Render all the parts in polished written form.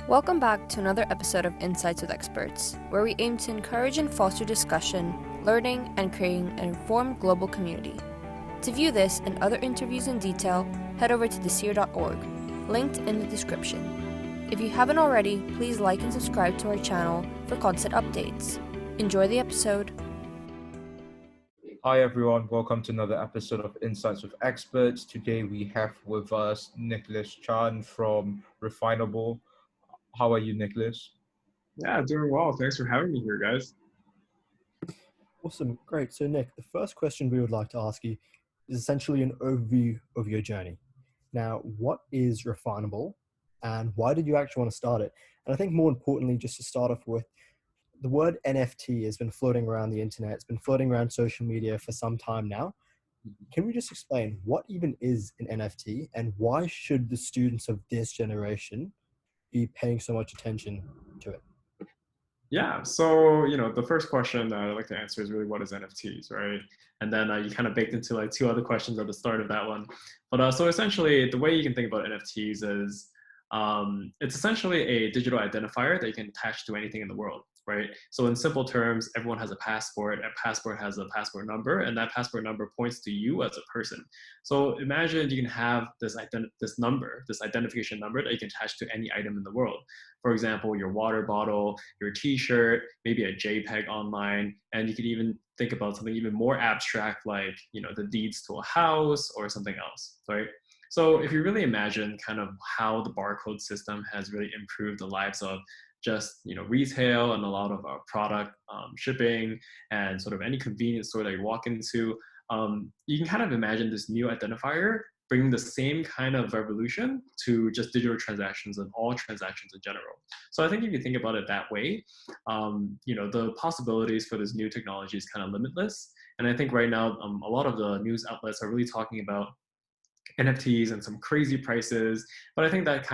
Welcome back to another episode of Insights with Experts, where we aim to encourage and foster discussion, learning, and creating an informed global community. To view this and other interviews in detail, head over to theseer.org, linked in the description. If you haven't already, please like and subscribe to our channel for constant updates. Enjoy the episode. Hi everyone, welcome to another episode of Insights with Experts. Today we have with us Nicholas Chan from Refinable. How are you, Nicholas? Yeah, doing well. Thanks for having me here, guys. Awesome, great. So Nick, the first question we would like to ask you is essentially an overview of your journey. Now, what is Refinable and why did you actually want to start it? And I think more importantly, just to start off with, the word NFT has been floating around the internet. It's been floating around social media for some time now. Can we just explain what even is an NFT and why should the students of this generation be paying so much attention to it? Yeah, so the first question that I'd like to answer is really what is NFTs, right? And then you kind of baked into like two other questions at the start of that one. But so essentially, the way you can think about NFTs is it's essentially a digital identifier that you can attach to anything in the world, right? So in simple terms, everyone has a passport. A passport has a passport number, and that passport number points to you as a person. So imagine you can have this identification number that you can attach to any item in the world. For example, your water bottle, your T-shirt, maybe a JPEG online, and you could even think about something even more abstract, like the deeds to a house or something else, right? So if you really imagine kind of how the barcode system has really improved the lives of just retail and a lot of our product shipping and sort of any convenience store that you walk into, you can kind of imagine this new identifier bringing the same kind of revolution to just digital transactions and all transactions in general. So I think if you think about it that way, the possibilities for this new technology is kind of limitless. And I think right now, a lot of the news outlets are really talking about NFTs and some crazy prices, but I think that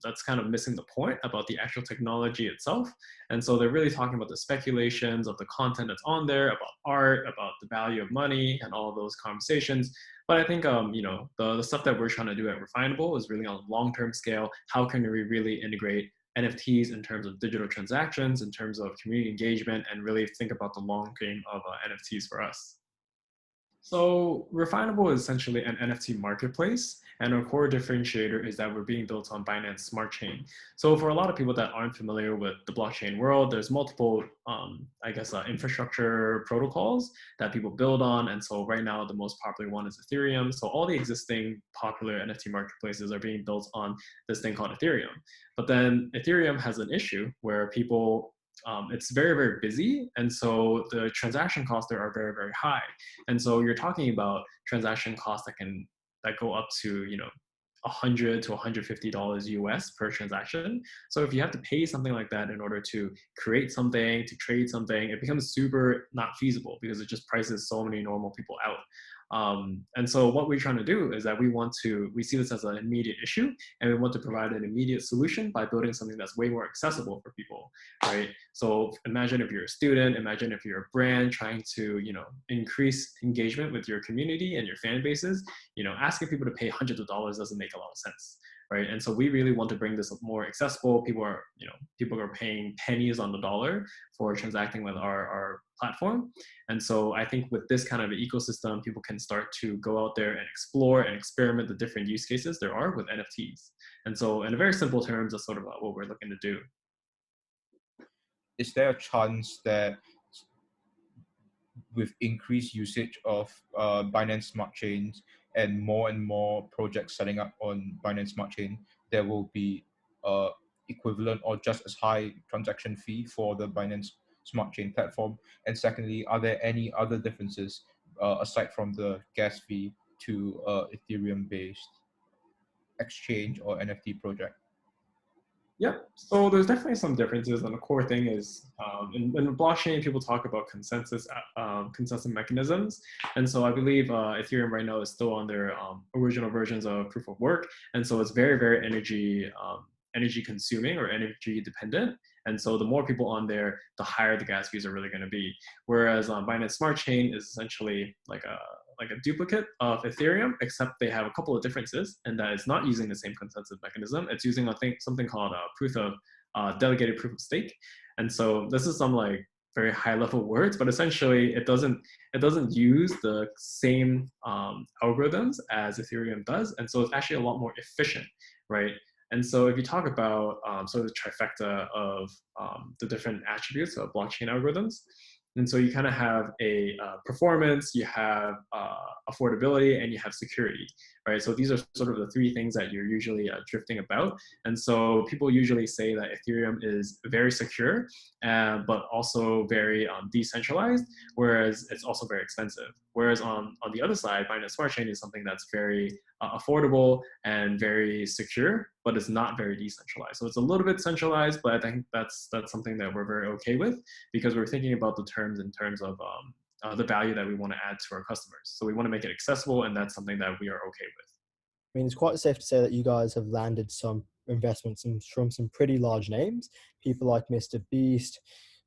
that's kind of missing the point about the actual technology itself. And so they're really talking about the speculations of the content that's on there, about art, about the value of money, and all of those conversations. But I think the stuff that we're trying to do at Refinable is really on a long-term scale. How can we really integrate NFTs in terms of digital transactions, in terms of community engagement, and really think about the long game of NFTs for us? So Refinable is essentially an NFT marketplace, and our core differentiator is that we're being built on Binance Smart Chain. So for a lot of people that aren't familiar with the blockchain world, there's multiple, infrastructure protocols that people build on. And so right now, the most popular one is Ethereum. So all the existing popular NFT marketplaces are being built on this thing called Ethereum. But then Ethereum has an issue where it's very, very busy. And so the transaction costs there are very, very high. And so you're talking about transaction costs that go up to, $100 to $150 US per transaction. So if you have to pay something like that in order to create something, to trade something, it becomes super not feasible because it just prices so many normal people out. And so what we're trying to do is that we see this as an immediate issue, and we want to provide an immediate solution by building something that's way more accessible for people, right? So imagine if you're a student, imagine if you're a brand trying to, increase engagement with your community and your fan bases, asking people to pay hundreds of dollars doesn't make a lot of sense. Right. And so we really want to bring this more accessible. People are paying pennies on the dollar for transacting with our platform. And so I think with this kind of ecosystem, people can start to go out there and explore and experiment the different use cases there are with NFTs. And so in a very simple terms, that's sort of what we're looking to do. Is there a chance that with increased usage of Binance Smart Chains and more projects setting up on Binance Smart Chain, there will be equivalent or just as high transaction fee for the Binance Smart Chain platform? And secondly, are there any other differences aside from the gas fee to Ethereum-based exchange or NFT project? Yep. So there's definitely some differences, and the core thing is in blockchain, people talk about consensus mechanisms, and so I believe Ethereum right now is still on their original versions of proof of work, and so it's very, very energy consuming or energy dependent. And so the more people on there, the higher the gas fees are really going to be. Whereas Binance Smart Chain is essentially like like a duplicate of Ethereum, except they have a couple of differences, and that it's not using the same consensus mechanism. It's using, I think, something called delegated proof of stake. And so this is some like very high level words, but essentially it doesn't use the same algorithms as Ethereum does, and so it's actually a lot more efficient, right? And so if you talk about sort of the trifecta of the different attributes of blockchain algorithms, and so you kind of have a performance, you have affordability, and you have security, right? So these are sort of the three things that you're usually drifting about. And so people usually say that Ethereum is very secure, but also very decentralized, whereas it's also very expensive. Whereas on the other side, Binance Smart Chain is something that's very affordable and very secure, but it's not very decentralized. So it's a little bit centralized, but I think that's something that we're very okay with, because we're thinking about the terms in terms of the value that we want to add to our customers. So we want to make it accessible, and that's something that we are okay with. I mean, it's quite safe to say that you guys have landed some investments from some pretty large names, people like Mr. Beast,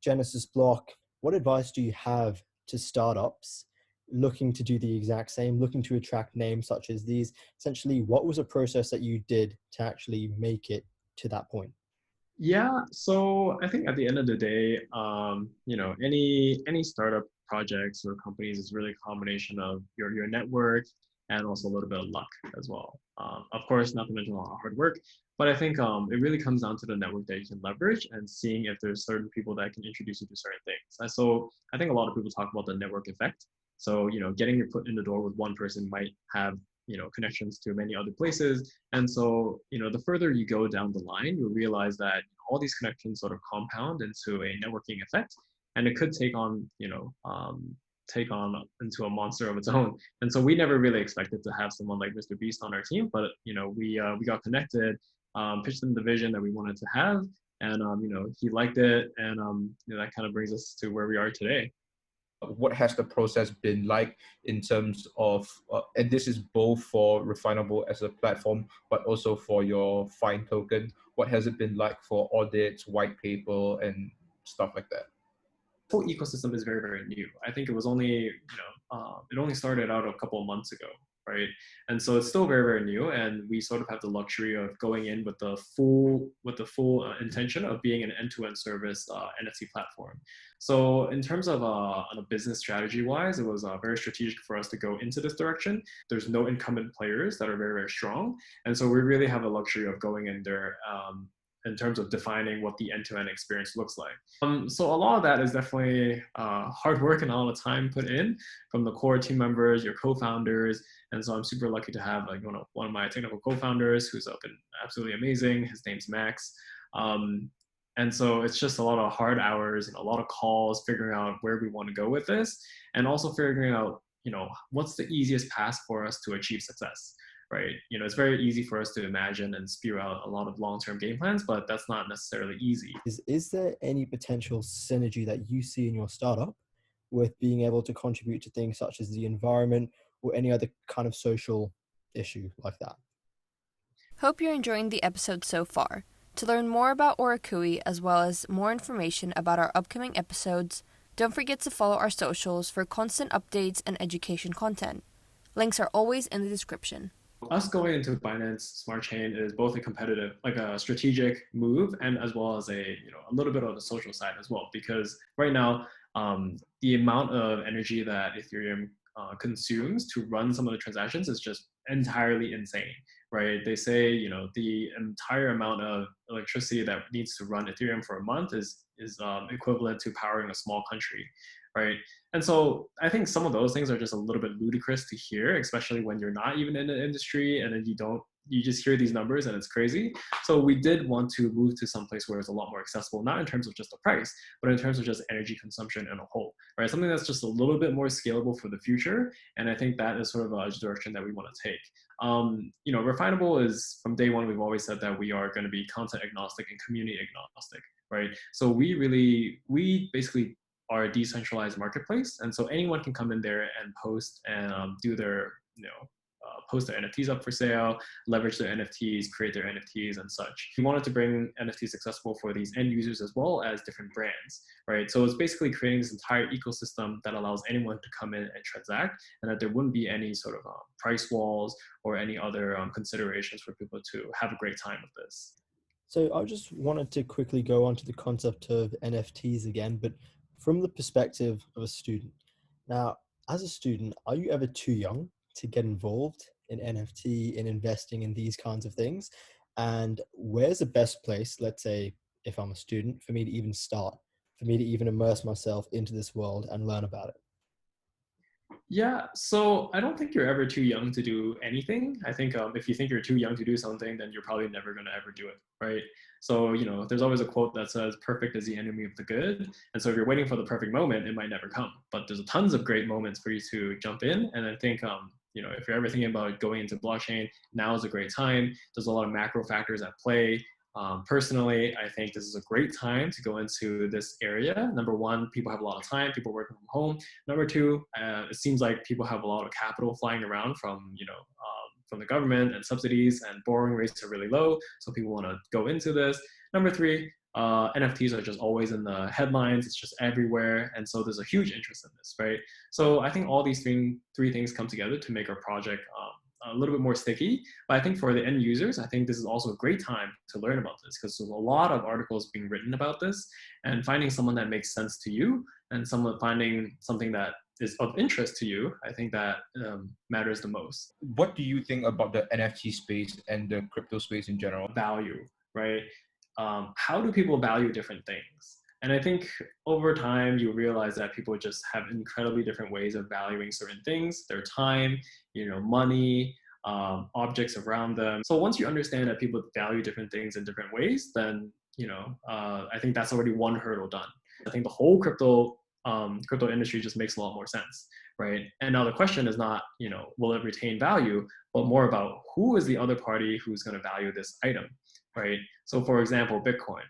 Genesis Block. What advice do you have to startups looking to do the exact same, looking to attract names such as these? Essentially, what was a process that you did to actually make it to that point? Yeah, so I think at the end of the day, any startup projects or companies is really a combination of your network and also a little bit of luck as well. Of course, not to mention a lot of hard work, but I think it really comes down to the network that you can leverage and seeing if there's certain people that can introduce you to certain things. And so I think a lot of people talk about the network effect. So getting your foot in the door with one person might have connections to many other places. And so the further you go down the line, you'll realize that all these connections sort of compound into a networking effect, and it could take on into a monster of its own. And so we never really expected to have someone like Mr. Beast on our team, but we got connected, pitched him the vision that we wanted to have, and he liked it, and that kind of brings us to where we are today. What has the process been like in terms of, and this is both for Refinable as a platform, but also for your Fine token, what has it been like for audits, white paper, and stuff like that? The whole ecosystem is very, very new. I think it was only, it only started out a couple of months ago, right? And so it's still very, very new, and we sort of have the luxury of going in with the full intention of being an end-to-end service NFT platform. So in terms of on a business strategy wise, it was very strategic for us to go into this direction. There's no incumbent players that are very, very strong, and so we really have the luxury of going in there in terms of defining what the end-to-end experience looks like. So a lot of that is definitely hard work and a lot of time put in from the core team members, your co-founders. And so I'm super lucky to have one of my technical co-founders who's been absolutely amazing. His name's Max. And so it's just a lot of hard hours and a lot of calls, figuring out where we want to go with this, and also figuring out, what's the easiest path for us to achieve success. Right. It's very easy for us to imagine and spew out a lot of long-term game plans, but that's not necessarily easy. Is there any potential synergy that you see in your startup with being able to contribute to things such as the environment or any other kind of social issue like that? Hope you're enjoying the episode so far. To learn more about Orakui as well as more information about our upcoming episodes, don't forget to follow our socials for constant updates and education content. Links are always in the description. Us going into Binance Smart Chain is both a competitive, like a strategic move, and as well as a little bit on the social side as well. Because right now, the amount of energy that Ethereum consumes to run some of the transactions is just entirely insane, right? They say the entire amount of electricity that needs to run Ethereum for a month is equivalent to powering a small country, right? And so I think some of those things are just a little bit ludicrous to hear, especially when you're not even in the industry, and then you just hear these numbers and it's crazy. So we did want to move to some place where it's a lot more accessible, not in terms of just the price, but in terms of just energy consumption in a whole, right? Something that's just a little bit more scalable for the future. And I think that is sort of a direction that we want to take. Refinable is, from day one, we've always said that we are going to be content agnostic and community agnostic, right? So we basically are a decentralized marketplace, and so anyone can come in there and post and do their post their NFTs up for sale, leverage their NFTs, create their NFTs and such. We wanted to bring NFTs accessible for these end users as well as different brands, right? So it's basically creating this entire ecosystem that allows anyone to come in and transact, and that there wouldn't be any sort of price walls or any other considerations for people to have a great time with this. So I just wanted to quickly go on to the concept of NFTs again, but from the perspective of a student. Now, as a student, are you ever too young to get involved in NFT, in investing in these kinds of things? And where's the best place, let's say, if I'm a student, for me to even start, for me to even immerse myself into this world and learn about it? Yeah, so I don't think you're ever too young to do anything. I think if you think you're too young to do something, then you're probably never going to ever do it, right? So, there's always a quote that says, perfect is the enemy of the good. And so if you're waiting for the perfect moment, it might never come. But there's tons of great moments for you to jump in. And I think, if you're ever thinking about going into blockchain, now is a great time. There's a lot of macro factors at play. Personally, I think this is a great time to go into this area. Number one, people have a lot of time, people working from home. Number two, it seems like people have a lot of capital flying around from the government, and subsidies and borrowing rates are really low. So people want to go into this. Number three, NFTs are just always in the headlines. It's just everywhere. And so there's a huge interest in this, right? So I think all these three things come together to make our project a little bit more sticky. But I think for the end users, I think this is also a great time to learn about this, because there's a lot of articles being written about this, and finding someone that makes sense to you and finding something that is of interest to you, I think that matters the most. What do you think about the NFT space and the crypto space in general? Value, right? How do people value different things? And I think over time, you realize that people just have incredibly different ways of valuing certain things, their time, money, objects around them. So once you understand that people value different things in different ways, then, I think that's already one hurdle done. I think the whole crypto industry just makes a lot more sense, right? And now the question is not, will it retain value, but more about who is the other party who's going to value this item, right? So for example, Bitcoin,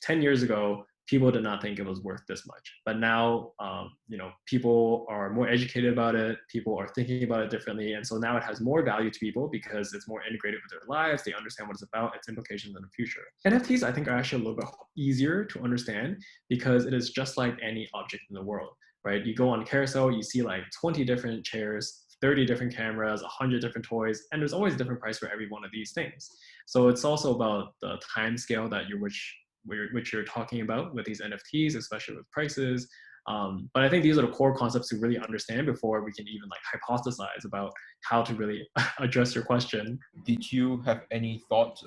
10 years ago, people did not think it was worth this much. But now, people are more educated about it. People are thinking about it differently. And so now it has more value to people because it's more integrated with their lives. They understand what it's about, its implications in the future. NFTs, I think, are actually a little bit easier to understand because it is just like any object in the world, right? You go on carousel, you see like 20 different chairs, 30 different cameras, 100 different toys, and there's always a different price for every one of these things. So it's also about the time scale that which you're talking about with these NFTs, especially with prices. But I think these are the core concepts to really understand before we can even hypothesize about how to really address your question. Did you have any thoughts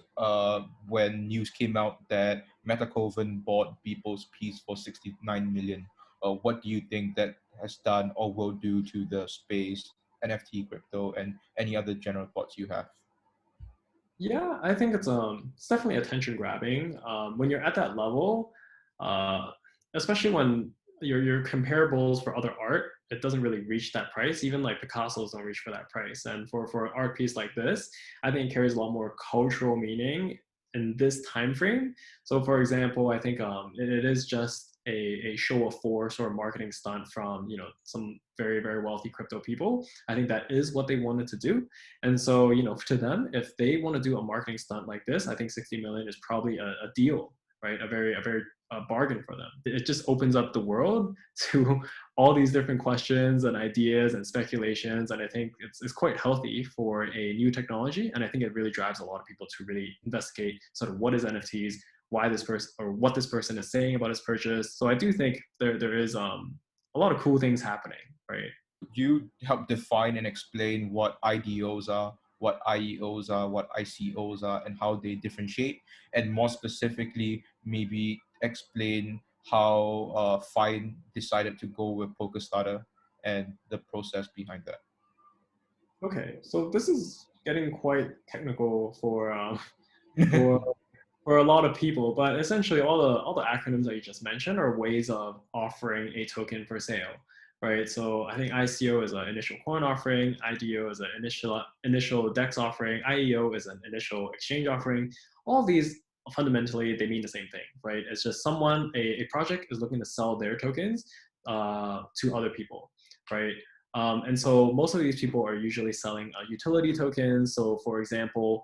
when news came out that Metacoven bought Beeple's piece for 69 million? What do you think that has done or will do to the space, NFT, crypto, and any other general thoughts you have? Yeah, I think it's definitely attention grabbing. When you're at that level, especially when your comparables for other art, it doesn't really reach that price. Even like Picasso's don't reach for that price. And for an art piece like this, I think it carries a lot more cultural meaning in this time frame. So for example, I think it is just a show of force or a marketing stunt from some very, very wealthy crypto people. I think that is what they wanted to do. And so to them, if they want to do a marketing stunt like this, I think 60 million is probably a deal, right? A very bargain for them. It just opens up the world to all these different questions and ideas and speculations. And I think it's quite healthy for a new technology. And I think it really drives a lot of people to really investigate sort of what is NFTs, why this person or what this person is saying about his purchase. So I do think there is a lot of cool things happening, right? You help define and explain what IDOs are, what IEOs are, what ICOs are, and how they differentiate, and more specifically, maybe explain how Fine decided to go with PokerStarter and the process behind that. Okay, so this is getting quite technical for for a lot of people, but essentially all the acronyms that you just mentioned are ways of offering a token for sale, right? So I think ICO is an initial coin offering, IDO is an initial DEX offering, IEO is an initial exchange offering. All these fundamentally they mean the same thing, right? It's just a project is looking to sell their tokens to other people, right? And so most of these people are usually selling utility tokens. So for example,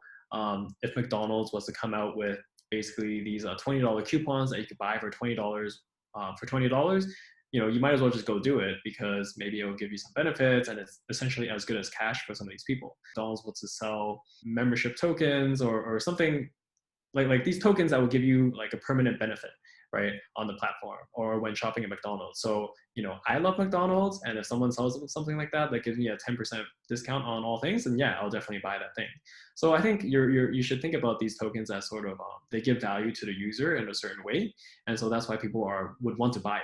if McDonald's was to come out with basically these $20 coupons that you could buy for $20, you might as well just go do it because maybe it will give you some benefits and it's essentially as good as cash for some of these people. McDonald's wants to sell membership tokens or something like these tokens that will give you like a permanent benefit, right, on the platform or when shopping at McDonald's. So, I love McDonald's, and if someone sells something like that gives me a 10% discount on all things, then yeah, I'll definitely buy that thing. So I think you should think about these tokens as sort of they give value to the user in a certain way, and so that's why people would want to buy it.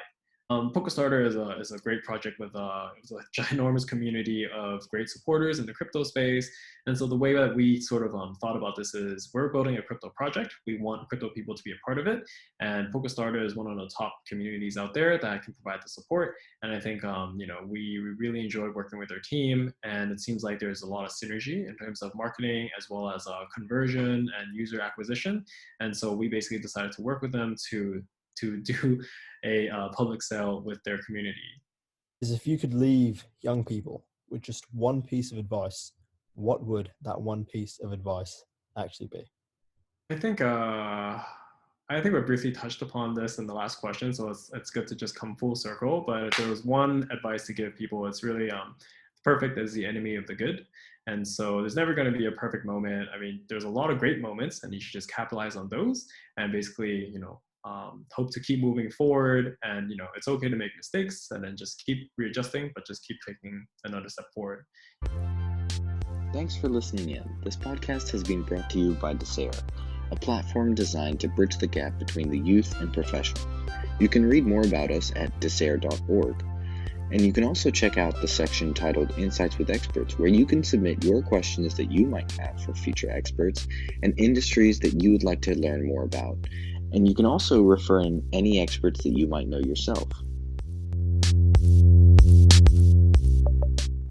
PokerStarter is a great project with a ginormous community of great supporters in the crypto space. And so the way that we sort of thought about this is we're building a crypto project. We want crypto people to be a part of it. And PokerStarter is one of the top communities out there that can provide the support. And I think, we really enjoyed working with their team. And it seems like there's a lot of synergy in terms of marketing as well as conversion and user acquisition. And so we basically decided to work with them to do a public sale with their community. Is if you could leave young people with just one piece of advice, what would that one piece of advice actually be? I think we briefly touched upon this in the last question, so it's good to just come full circle. But if there was one advice to give people, it's really perfect is the enemy of the good. And so there's never going to be a perfect moment. I mean, there's a lot of great moments, and you should just capitalize on those and basically, hope to keep moving forward. And it's okay to make mistakes and then just keep readjusting, but just keep taking another step forward. Thanks for listening in. This podcast has been brought to you by Desare, a platform designed to bridge the gap between the youth and professionals. You can read more about us at desare.org, and you can also check out the section titled Insights with Experts, where you can submit your questions that you might have for future experts and industries that you would like to learn more about. And you can also refer in any experts that you might know yourself.